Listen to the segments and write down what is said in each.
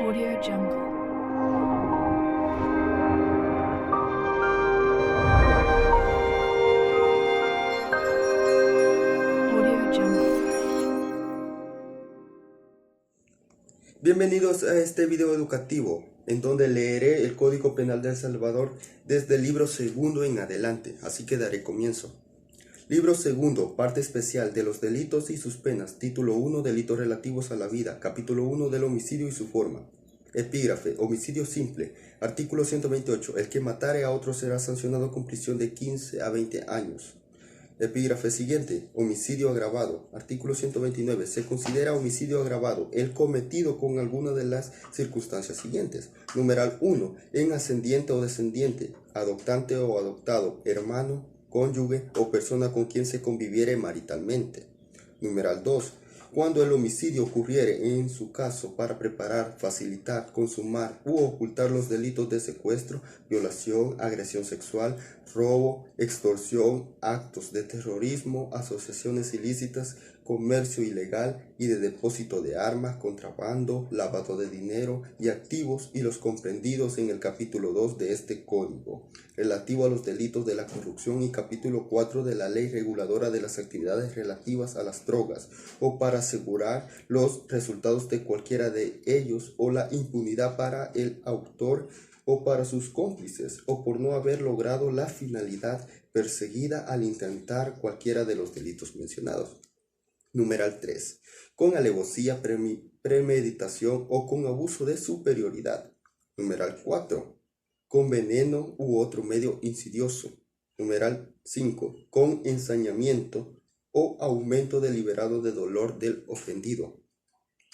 Audio Jungle. Audio Jungle. Bienvenidos a este video educativo, en donde leeré el Código Penal de El Salvador desde el libro segundo en adelante, así que daré comienzo. Libro segundo, parte especial de los delitos y sus penas, título 1, delitos relativos a la vida, capítulo 1 del homicidio y su forma. Epígrafe, homicidio simple, artículo 128, el que matare a otro será sancionado con prisión de 15 a 20 años. Epígrafe siguiente, homicidio agravado, artículo 129, se considera homicidio agravado el cometido con alguna de las circunstancias siguientes. Numeral 1, en ascendiente o descendiente, adoptante o adoptado, hermano, cónyuge o persona con quien se conviviere maritalmente. Numeral 2, cuando el homicidio ocurriere en su caso para preparar, facilitar, consumar u ocultar los delitos de secuestro, violación, agresión sexual, robo, extorsión, actos de terrorismo, asociaciones ilícitas, comercio ilegal y de depósito de armas, contrabando, lavado de dinero y activos y los comprendidos en el capítulo 2 de este código, relativo a los delitos de la corrupción, y capítulo 4 de la ley reguladora de las actividades relativas a las drogas, o para asegurar los resultados de cualquiera de ellos, o la impunidad para el autor o para sus cómplices, o por no haber logrado la finalidad perseguida al intentar cualquiera de los delitos mencionados. Numeral 3. Con alevosía, premeditación o con abuso de superioridad. Numeral 4. Con veneno u otro medio insidioso. Numeral 5. Con ensañamiento o aumento deliberado de dolor del ofendido.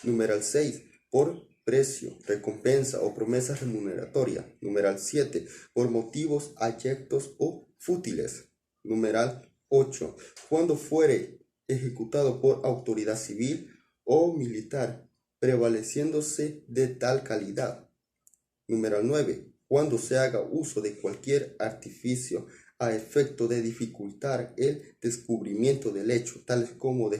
Numeral 6. Por precio, recompensa o promesa remuneratoria. Numeral 7. Por motivos abyectos o fútiles. Numeral 8. Cuando fuere ejecutado por autoridad civil o militar, prevaleciéndose de tal calidad. Numeral 9. Cuando se haga uso de cualquier artificio a efecto de dificultar el descubrimiento del hecho, tales como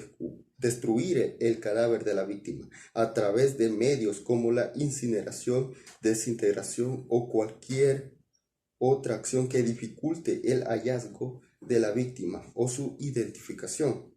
destruir el cadáver de la víctima a través de medios como la incineración, desintegración o cualquier otra acción que dificulte el hallazgo de la víctima o su identificación.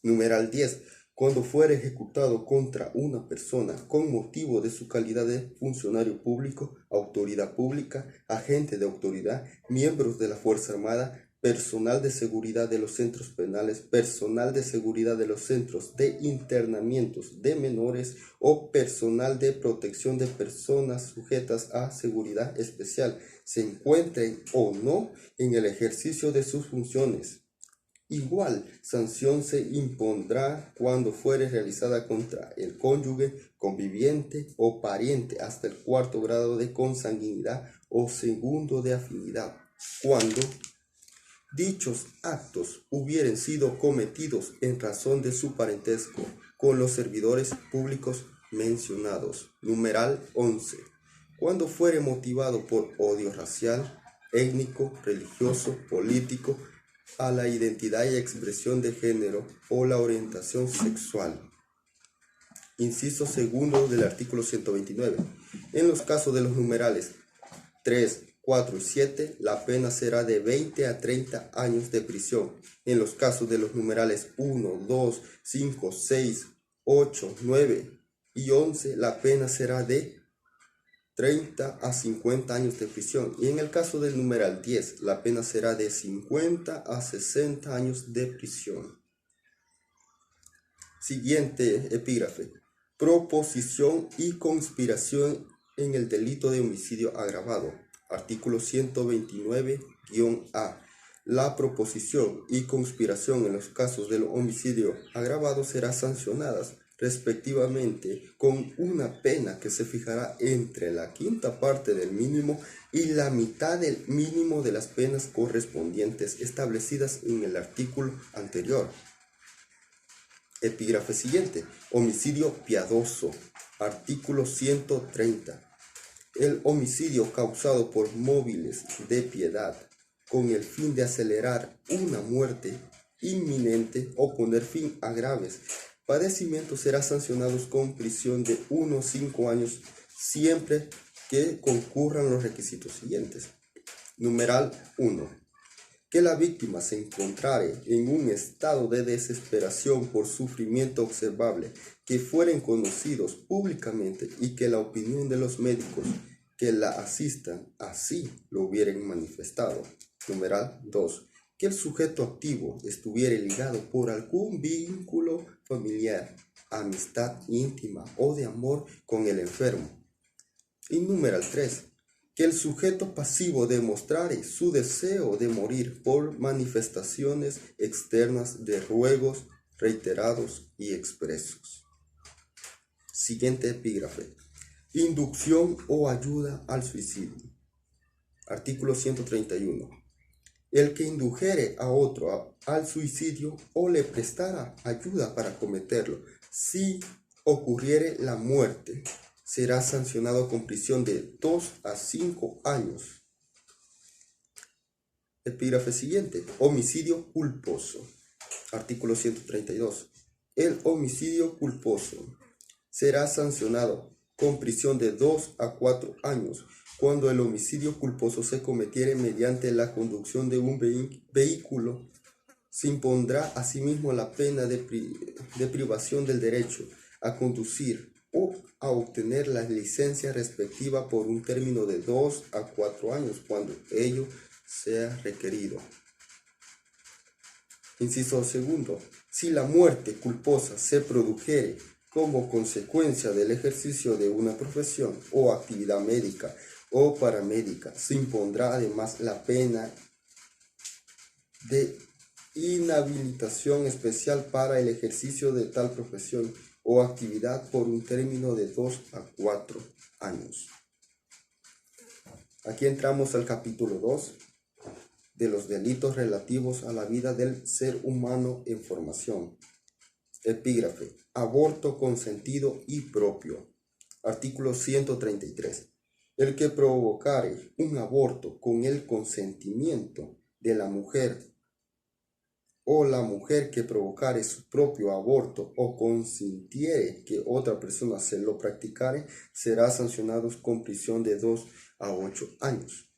Numeral 10. Cuando fuere ejecutado contra una persona con motivo de su calidad de funcionario público, autoridad pública, agente de autoridad, miembros de la Fuerza Armada, personal de seguridad de los centros penales, personal de seguridad de los centros de internamientos de menores o personal de protección de personas sujetas a seguridad especial, se encuentren o no en el ejercicio de sus funciones. Igual sanción se impondrá cuando fuere realizada contra el cónyuge, conviviente o pariente hasta el 4º grado de consanguinidad o 2º de afinidad, cuando dichos actos hubieren sido cometidos en razón de su parentesco con los servidores públicos mencionados. Numeral 11. Cuando fuere motivado por odio racial, étnico, religioso, político, a la identidad y expresión de género o la orientación sexual. Inciso segundo del artículo 129. En los casos de los numerales 3, 4 y 7, la pena será de 20 a 30 años de prisión. En los casos de los numerales 1, 2, 5, 6, 8, 9 y 11, la pena será de 30 a 50 años de prisión, y en el caso del numeral 10, la pena será de 50 a 60 años de prisión. Siguiente epígrafe. Proposición y conspiración en el delito de homicidio agravado. Artículo 129-A. La proposición y conspiración en los casos del homicidio agravado será sancionadas respectivamente con una pena que se fijará entre la 5ª parte del mínimo y la mitad del mínimo de las penas correspondientes establecidas en el artículo anterior. Epígrafe siguiente. Homicidio piadoso. Artículo 130. El homicidio causado por móviles de piedad con el fin de acelerar una muerte inminente o poner fin a graves padecimiento será sancionado con prisión de 1 a 5 años siempre que concurran los requisitos siguientes. Numeral 1. Que la víctima se encontrare en un estado de desesperación por sufrimiento observable, que fueren conocidos públicamente y que la opinión de los médicos que la asistan así lo hubieran manifestado. Numeral 2. Que el sujeto activo estuviere ligado por algún vínculo familiar, amistad íntima o de amor con el enfermo. Y numeral 3. Que el sujeto pasivo demostrare su deseo de morir por manifestaciones externas de ruegos reiterados y expresos. Siguiente epígrafe. Inducción o ayuda al suicidio. Artículo 131. El que indujere a otro al suicidio o le prestara ayuda para cometerlo, si ocurriere la muerte, será sancionado con prisión de 2 a 5 años. Epígrafe siguiente. Homicidio culposo. Artículo 132. El homicidio culposo será sancionado con prisión de 2 a 4 años cuando el homicidio culposo se cometiere mediante la conducción de un vehículo. Se impondrá asimismo la pena de privación del derecho a conducir o a obtener la licencia respectiva por un término de 2 a 4 años cuando ello sea requerido. Inciso segundo. Si la muerte culposa se produjere como consecuencia del ejercicio de una profesión o actividad médica o paramédica, se impondrá además la pena de inhabilitación especial para el ejercicio de tal profesión o actividad por un término de 2 a 4 años. Aquí entramos al capítulo 2 de los delitos relativos a la vida del ser humano en formación. Epígrafe. Aborto consentido y propio. Artículo 133. El que provocare un aborto con el consentimiento de la mujer o la mujer que provocare su propio aborto o consintiere que otra persona se lo practicare, será sancionado con prisión de 2 a 8 años.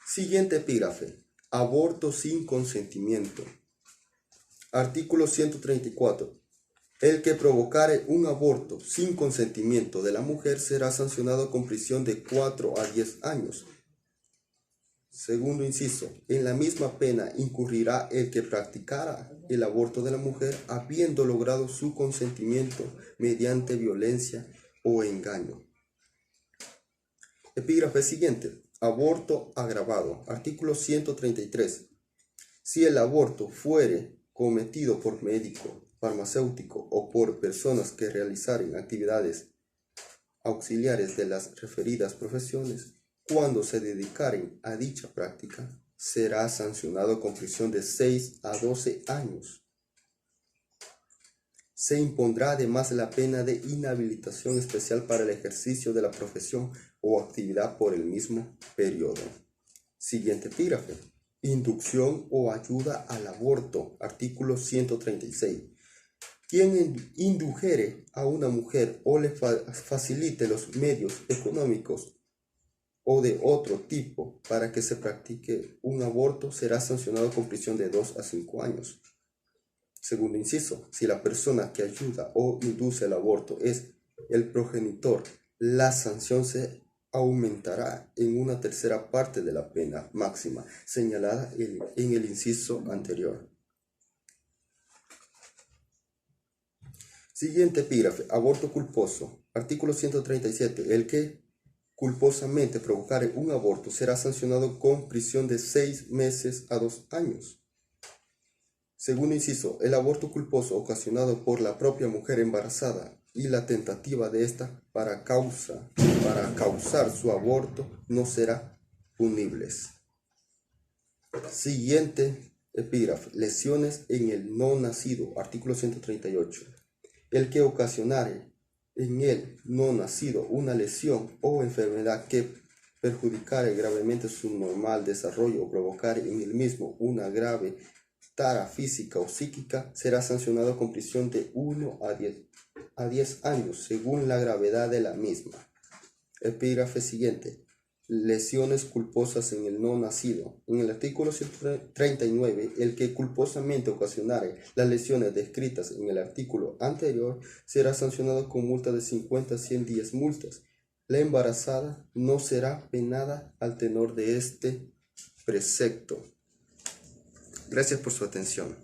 Siguiente epígrafe. Aborto sin consentimiento. Artículo 134. El que provocare un aborto sin consentimiento de la mujer será sancionado con prisión de 4 a 10 años. Segundo inciso, en la misma pena incurrirá el que practicara el aborto de la mujer habiendo logrado su consentimiento mediante violencia o engaño. Epígrafe siguiente. Aborto agravado. Artículo 133. Si el aborto fuere cometido por médico, farmacéutico o por personas que realizaren actividades auxiliares de las referidas profesiones, cuando se dedicaren a dicha práctica, será sancionado con prisión de 6 a 12 años. Se impondrá además la pena de inhabilitación especial para el ejercicio de la profesión o actividad por el mismo periodo. Siguiente epígrafe. Inducción o ayuda al aborto. Artículo 136. Quien indujere a una mujer o le facilite los medios económicos o de otro tipo para que se practique un aborto será sancionado con prisión de 2 a 5 años. Segundo inciso, si la persona que ayuda o induce el aborto es el progenitor, la sanción se aumentará en una tercera parte de la pena máxima señalada en el inciso anterior. Siguiente epígrafe. Aborto culposo. Artículo 137. El que culposamente provocare un aborto será sancionado con prisión de 6 meses a 2 años. Segundo inciso, el aborto culposo ocasionado por la propia mujer embarazada y la tentativa de ésta para causar su aborto no será punibles. Siguiente epígrafe. Lesiones en el no nacido. Artículo 138. El que ocasionare en el no nacido una lesión o enfermedad que perjudicare gravemente su normal desarrollo o provocare en el mismo una grave tara física o psíquica, será sancionado con prisión de 1 a 10 años, según la gravedad de la misma. Epígrafe siguiente. Lesiones culposas en el no nacido. En el artículo 139, el que culposamente ocasionare las lesiones descritas en el artículo anterior será sancionado con multa de 50 a 100 días multas. La embarazada no será penada al tenor de este precepto. Gracias por su atención.